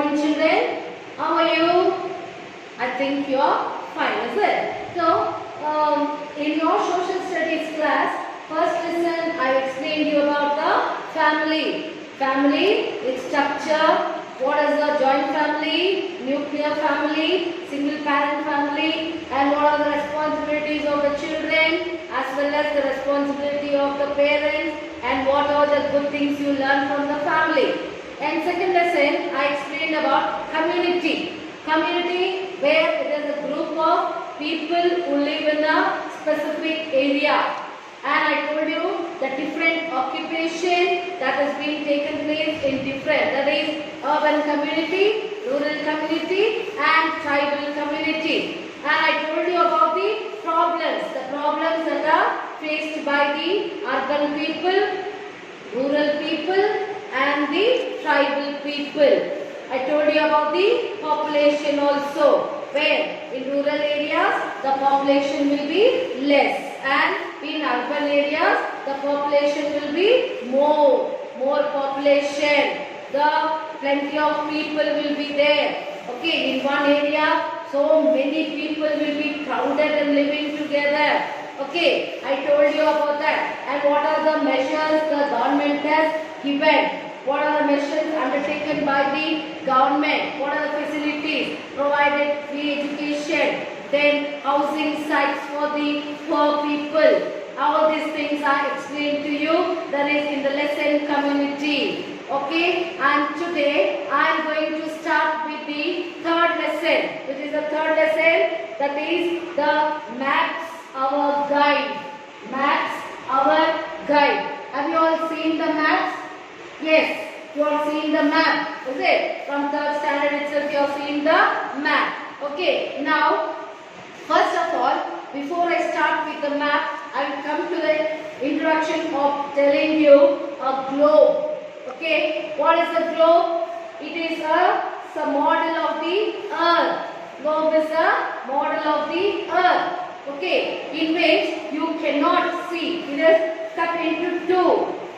morning children. How are you? I think you are fine, is it? So, in your social studies class, first lesson I explained you about the family. Family, its structure, what is the joint family, nuclear family, single parent family, and what are the responsibilities of the children as well as the responsibility of the parents, and what are the good things you learn from the family. And second lesson, I explained about community. Community where it is a group of people who live in a specific area. And I told you the different occupation that has been taken place in different, that is urban community, rural community and tribal community. And I told you about the problems that are faced by the urban people, rural people and the tribal people. I told you about the population also, where in rural areas the population will be less and in urban areas the population will be more population. The plenty of people will be there. Okay, in one area so many people will be crowded and living together. Okay, I told you about that. And what are the measures the government has given? What are the measures undertaken by the government? What are the facilities provided? Free education, then housing sites for the poor people. All these things are explained to you. That is in the lesson community. Okay, and today I am going to start with the third lesson. Which is the third lesson, that is the Maps Our Guide. Maps Our Guide. Have you all seen the maps? Yes, you are seeing the map, is it? From third standard itself you are seeing the map. Okay, now first of all, before I start with the map, I will come to the introduction of telling you a globe. Okay, what is a globe? It is a model of the earth. Globe is a model of the earth. Okay, in which you cannot see. It is cut into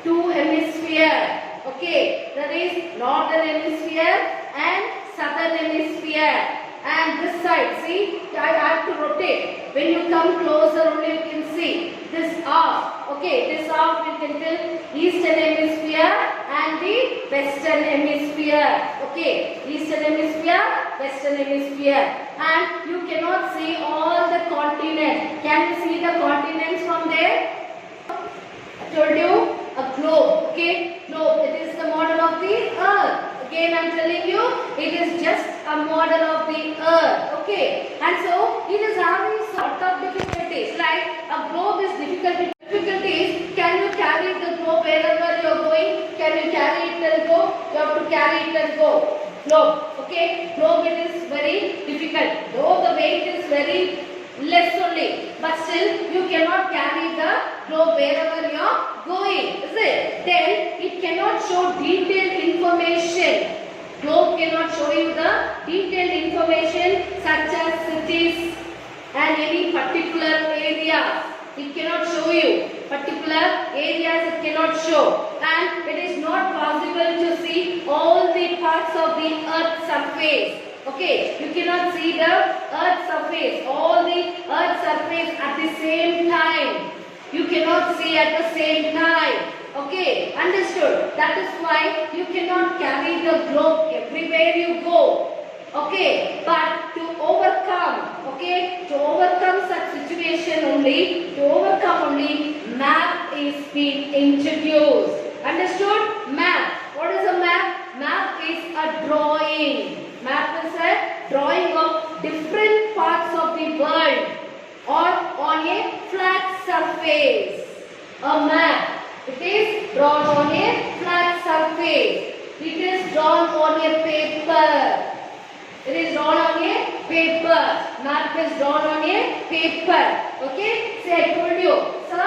two hemispheres. Okay, that is northern hemisphere and southern hemisphere. And this side, see, I have to rotate. When you come closer only you can see this half. Okay, this half we can tell eastern hemisphere and the western hemisphere. Okay, eastern hemisphere, western hemisphere. And you cannot see all the continents. Can you see the continents from there? I told you a globe. Okay, globe. It is the model of the earth. Again I am telling you, it is just a model of the earth. Okay, and so it is having sort of difficulties. Like a globe is difficult. Difficulties. Can you carry the globe wherever you are going? Can you carry it and go? You have to carry it and go. Globe. Okay, globe it is very difficult. Though the weight is very less only, but still you cannot carry the globe wherever you are going, is it? Then it cannot show detailed information. Globe cannot show you the detailed information such as cities and any particular area. It cannot show you particular areas. It cannot show, and it is not possible to see all the parts of the earth surface. Okay, you cannot see the earth surface, all the earth surface at the same time. You cannot see at the same time. Okay, understood? That is why you cannot carry the globe everywhere you go. Okay, but to overcome, such situation only, map is being introduced. Understood? Map. What is a map? Map is a drawing. Map is a drawing of different parts of the world or on a flat surface. A map. It is drawn on a flat surface. It is drawn on a paper. It is drawn on a paper. Map is drawn on a paper. Okay? See, I told you. So,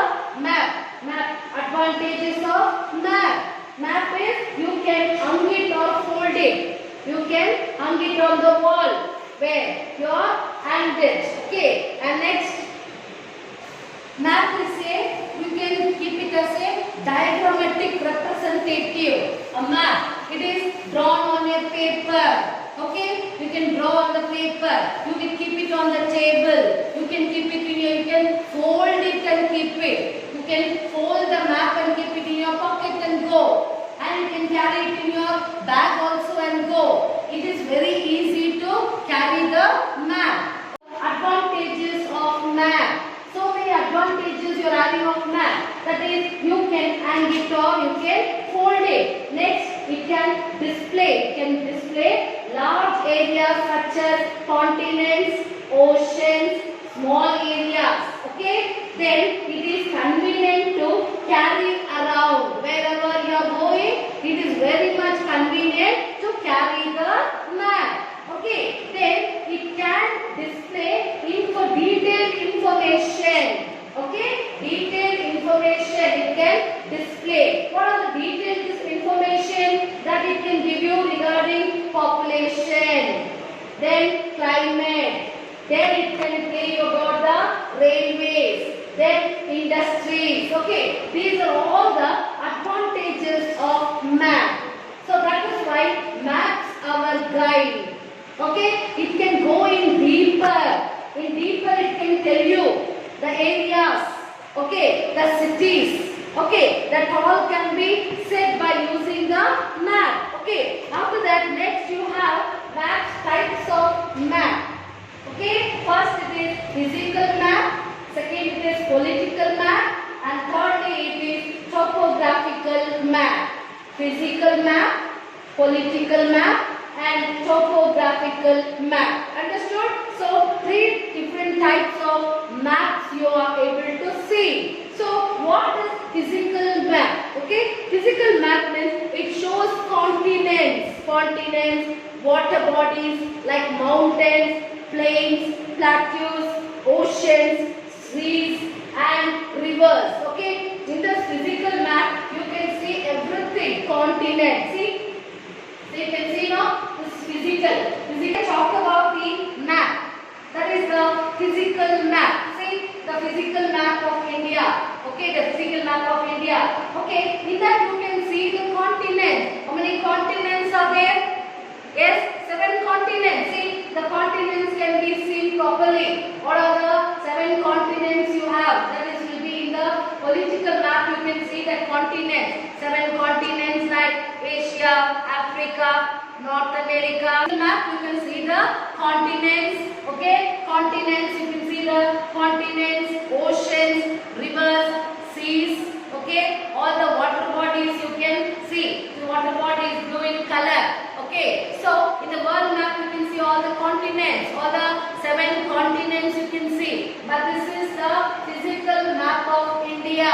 map. Map. Advantages of map. Map is you can hang it or fold it. You can hang it on the wall where you are hanged it. Okay. And next, map is a, you can keep it as a diagrammatic representative. A map. It is drawn on a paper. Okay, you can draw on the paper. You can keep it on the table. You can keep it in your. You can fold it and keep it. You can fold the map and keep it in your pocket and go. And you can carry it in your bag also and go. It is very easy to carry the map. Advantages of map. So many advantages you are having of map. That is, you can hang it or you can fold it. Next, it can display. It can display large areas such as continents, oceans, small areas. Okay. Then it is convenient to carry around wherever you are going. It is very much convenient to carry the map. Okay. Then it can display detailed information. Okay. Detailed information it can display. What are the detailed information that it can give you regarding population? Then climate. Then it can tell you about the railways. Then industries. Okay. These are all the advantages of map. So that is why maps our guide. Okay. It can go in deeper. In deeper it can tell you the areas. Okay. The cities. Okay. That all can be said by using the map. Okay. After that, next you have maps, types of map. Okay. First it is physical map. Second it is political map. And thirdly it is topographical map. Physical map, political map and topographical map. Understood? So, three different types of maps you are able to see. So, what is physical map? Okay, physical map means it shows continents, water bodies like mountains, plains, plateaus, oceans, seas and rivers. Okay, in this physical map you can see everything, continent. See, so you can see now this is physical. Physical talk about the map. That is the physical map. See the physical map of India. Okay, the physical map of India. Okay, in that you can see the continents. How many continents are there? Yes, 7 continents. See, the continents can be seen properly. What are the 7 continents you have? That is will be in the political map. You can see the continents. 7 continents like Asia, Africa, North America. In the map you can see the continents. Okay, continents. You can see the continents, oceans, rivers, seas. Okay, all the water bodies you can see. The water body is blue in color. Okay, so in the world map you can see all the continents, all the 7 continents you can see. But this is the physical map of India,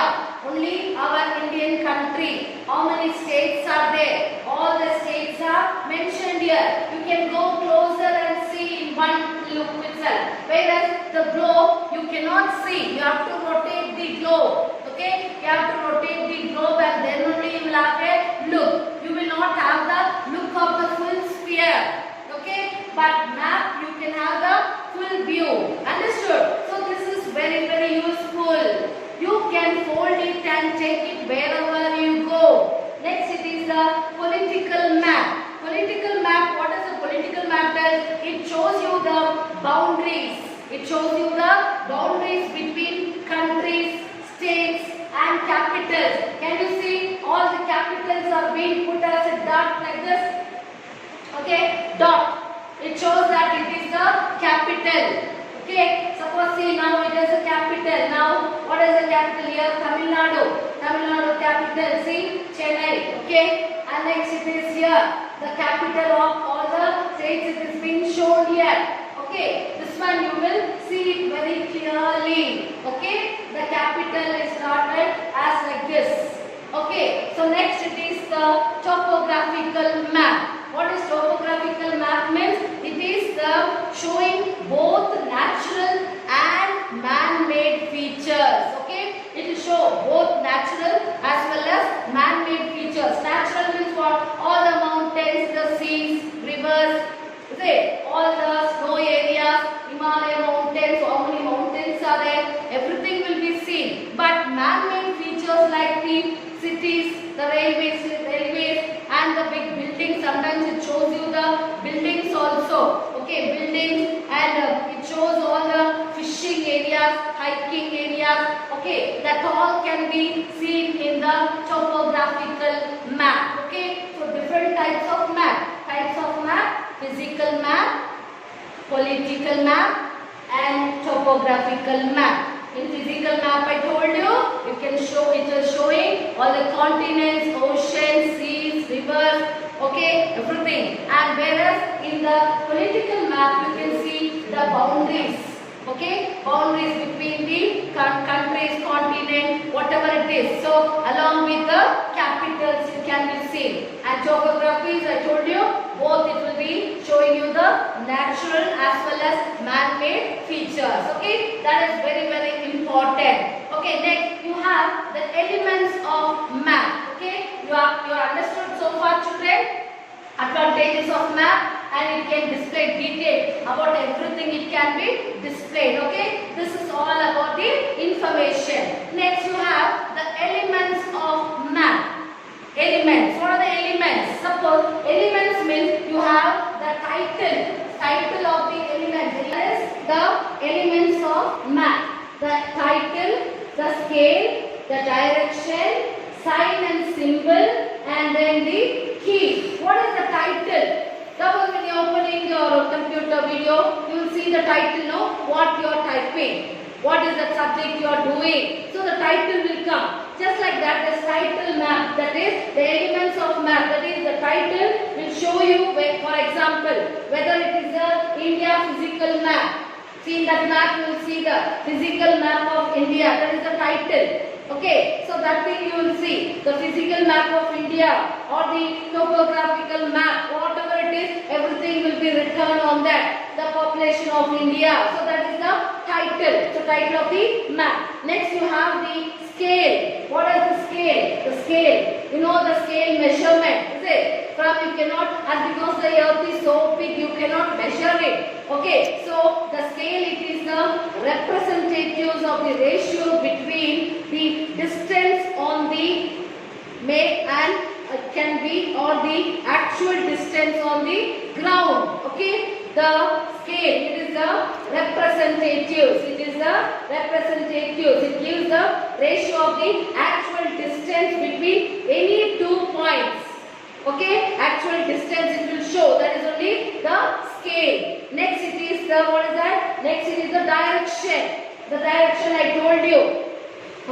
only our Indian country. How many states are there? All the states are mentioned here. You can go closer and see in one look itself. Whereas the globe you cannot see. You have to rotate the globe. Okay, you have to rotate the globe and then only you will have a look. You will not have the look of the full sphere. Okay, but map you can have the full view. Understood? So this is very useful. You can fold it and take it wherever you go. Next it is the political map. Political map, what does the political map does? It shows you the boundaries. It shows you the boundaries between countries, states and capitals. Can you see all the capitals are being put as a dot like this? Okay, dot. It shows that it is the capital. Okay, suppose see now it is a capital. Now what is the capital here? Tamil Nadu. Tamil Nadu capital. See, Chennai. Okay, and next it is here. The capital of all the states it is being shown here. Okay, this one you will see it very clearly. Okay, the capital is started as like this. Okay, so next it is the topographical map. What is topographical map means? It is the showing both natural and man-made features. Okay, it will show both natural as well as man-made features. Natural means what? All the mountains, the seas, rivers. Say all the snow areas, Himalaya mountains, how many mountains are there, everything will be seen. But man-made features like the the railways and the big buildings. Sometimes it shows you the buildings also. Okay, buildings, and it shows all the fishing areas, hiking areas. Okay, that all can be seen in the topographical map. Okay, so different types of map. Types of map: physical map, political map, and topographical map. In physical map, I told you, you can show, it is showing all the continents, oceans, seas, rivers, okay, everything. And whereas in the political map, you can see the boundaries, okay, boundaries between the countries, continent, whatever it is. So along with the capitals, it can be seen. And topography, I told you, both it will be showing you the natural as well as man-made features. Okay, that is very, very important. Okay, next you have the elements of map. Okay, you are understood so far, children? Advantages of map, and it can display detail about everything. It can be displayed. Okay, this is all about the information. Next you have the elements of map. Elements. What are the elements? Suppose elements means you have the title of the elements. That is the elements of map. The title, the scale, the direction, sign and symbol, and then the key. What is the title? Suppose when you are opening your computer video, you will see the title, no? What you are typing. What is the subject you are doing? So the title will come. Just like that, the title map, that is the elements of map, that is the title will show you, for example, whether it is the India physical map. See in that map you will see the physical map of India, that is the title. Okay, so that thing you will see, the physical map of India or the topographical map, whatever it is, everything will be written on that, the population of India. So that is the title, so title of the map. Next you have the scale. What is the scale? The scale, you know the scale measurement, is it? From you cannot, and because the earth is so big, you cannot measure it. Okay, so the scale, it is the representatives of the ratio between the distance on the make and can be, or the actual distance on the ground. Okay, the scale, it is the representatives. It is the representatives. It gives the ratio of the actual distance between any 2 points. Okay, actual distance it will show. That is only the scale. Next it is the, what is that? Next it is the direction. The direction I told you.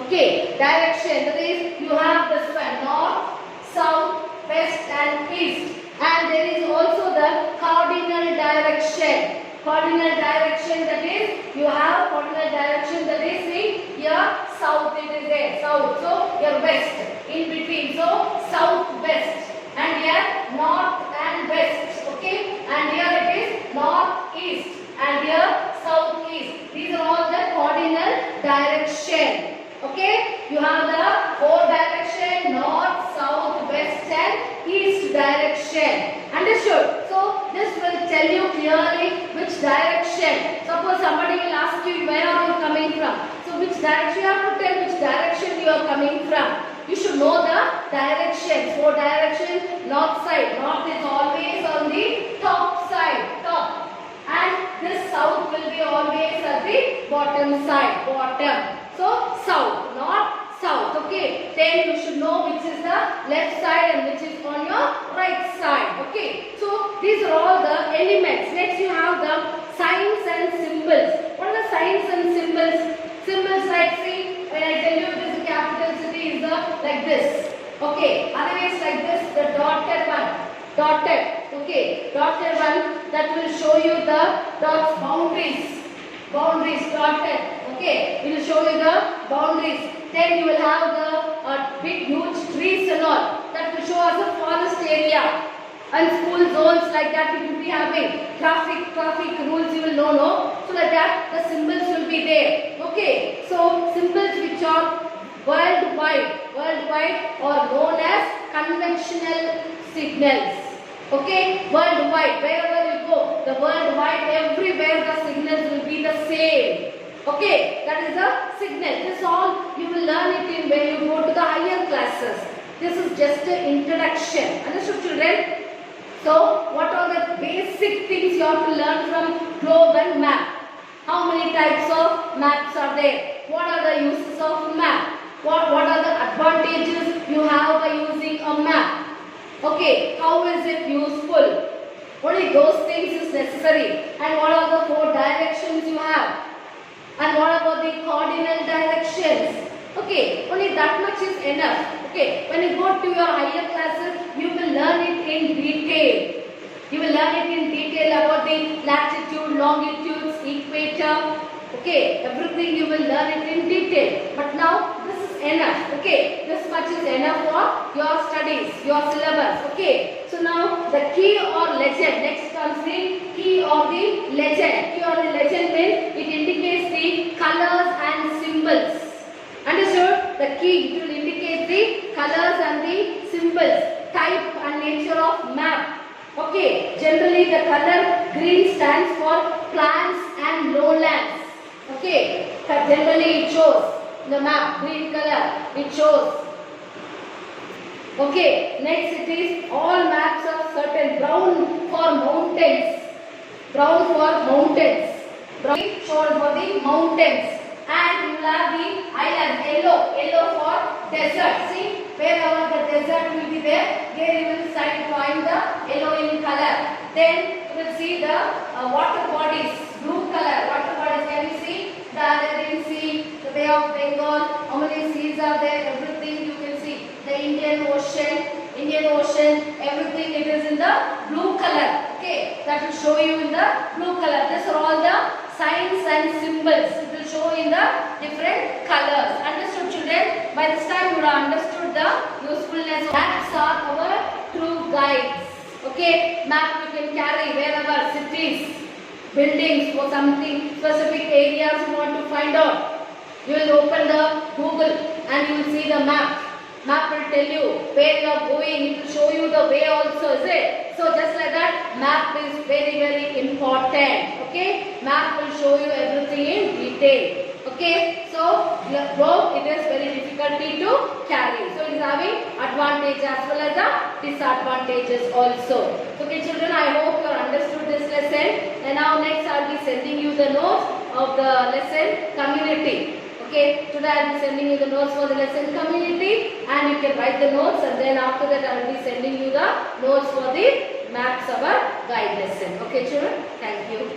Okay, direction, that is you have this one, north, south, west and east. And there is also the cardinal direction. Cardinal direction, that is you have cardinal direction, that is see here south, it is there, south. So here west in between. So south, west. And here north and west. Okay, and here it is north, east, and here south, east. These are all the cardinal direction. Okay, you have the 4 direction, north, south, west and east direction. Understood? So this will tell you clearly which direction. Suppose somebody will ask you where are you coming from. So which direction, you have to tell which direction you are coming from. You should know the directions. 4 directions, north side. North is always on the top side, top. And this south will be always at the bottom side, bottom. So south, north, south. Okay. Then you should know which is the left side and which is on your right side. Okay. So these are all the elements. Next you have the signs and symbols. What are the signs and symbols? Symbols like, see, when I tell you this is capital city is the like this. Okay. Otherwise like this, the dotted one. Dotted. Okay. Dotted one, that will show you the dots, boundaries. Boundaries, dotted. Okay. It will show you the boundaries. Then you will have the big huge trees and all. That will show us a forest area. And school zones like that you will be having. Traffic rules you will know, no? So like that the symbols will be there. Okay. So symbols which are worldwide or known as conventional signals. Okay, worldwide, wherever you go, the worldwide, everywhere the signals will be the same. Okay, that is the signal. This all you will learn it in when you go to the higher classes. This is just an introduction. Understood, children? So, what are the basic things you have to learn from globe and map? How many types of maps are there? What are the uses of map? What are the advantages you have by using a map? Okay, how is it useful? Only those things is necessary. And what are the 4 directions you have? And what about the cardinal directions? Okay, only that much is enough. Okay, when you go to your higher classes, you will learn it in detail. You will learn it in detail about the latitude, longitudes, equator. Okay, everything you will learn it in detail. But now this is enough. Okay, this much is enough for your studies, your syllabus. Okay, so now the key or legend. Next comes the key or the legend. Key or the legend means it indicates the colors and symbols. Understood? The key will indicate the colors and the symbols, type and nature of map. Okay, generally the color green stands for plants and lowlands. Okay, generally it shows the map, green color, it shows. Okay, next it is all maps of certain brown for mountains. Brown for mountains. Brown shown for the mountains. And you will have the island, yellow for desert. See, wherever the desert will be there you will find the yellow in color. Then you will see the water bodies, blue color water bodies. Can you see? The Arabian Sea, the Bay of Bengal, how many seas are there? Everything you can see. The Indian Ocean, everything it is in the blue color. Okay, that will show you in the blue color. These are all the signs and symbols. It will show in the different colors. Understood, children? By this time you have understood the usefulness. Maps are our true guides. Okay, map you can carry wherever, cities, buildings, for something specific areas you want to find out. You will open the Google and you will see the map. Map will tell you where you are going. It will show you the way also, is it? So just like that, map is very important. Okay, map will show you everything in detail. Okay, so globe it is very difficulty to carry. So it is having advantage as well as the disadvantages also. Okay, children, I hope you understood this lesson. And now next I will be sending you the notes of the lesson community. Okay, today I will be sending you the notes for the lesson community and you can write the notes, and then after that I will be sending you the notes for the maps of our guide lesson. Okay children, thank you.